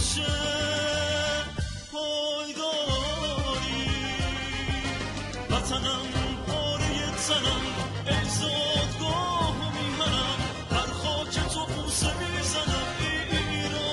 همیشه پایداری. وطنم پاره تنم ای زادگاه و میهنم، هر خاک تو بوسه میزنم ایران.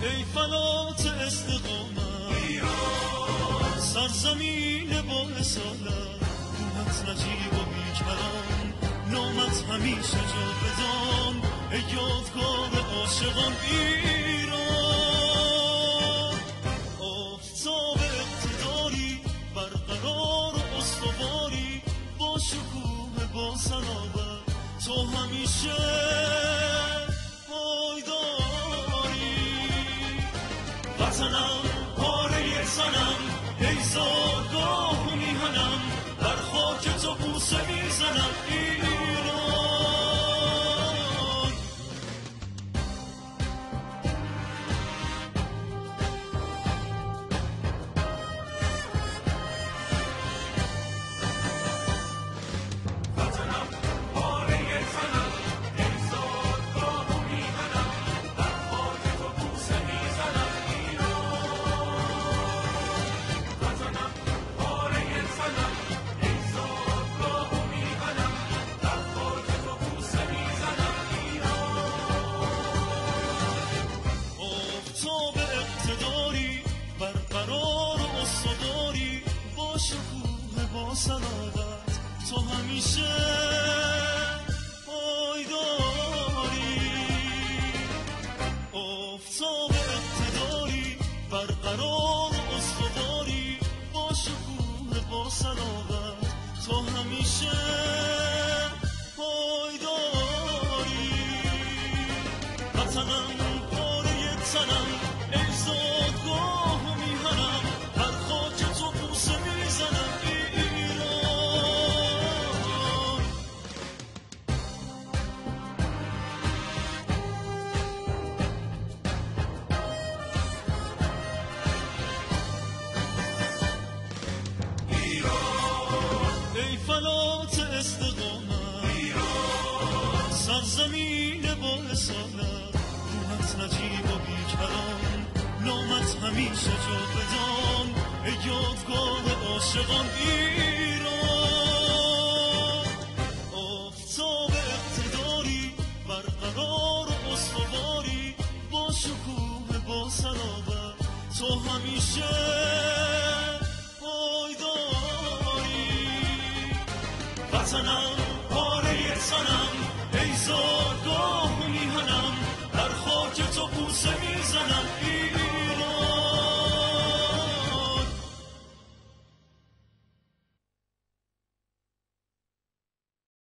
ای فلات استقامت ایران، سرزمین با اصالت، روحت نجیب و بیکران، نامت همیشه جاودان، ای یادگار عاشقان ایران. آفتاب اقتداری برقرار و استواری، با شکوه با صلابت تو همیشه پایداری. وطنم پاره زنم ای زادگاه و میهنم، بر خاک تو بوسه میزنم ایران. وطنم پاره زنم ای زادگاه و میهنم، بر خاک تو بوسه میزنم ایران. وطنم پاره زنم ای زادگاه و میهنم، بر خاک تو بوسه میزنم ایران. آفتاب اقتداری برقرار و استواری، با شکوه با صلابت تو همیشه پایداری. آفتاب اقتداری برقرار و استواری، با شکوه با صلابت تو همیشه پایداری. وطنم پاره تنم ای زادگاه و میهنم، هر خاک تو بوسه میزنم ایران. ای فلات استقامت ایران، سرزمین با اصالت، روحت نجیب و بیکران، نامت همیشه جاودان، ای یادگار عاشقان ایران. آفتاب اقتداری برقرار و استواری، با شکوه با صلابت تو همیشه پایداری. وطنم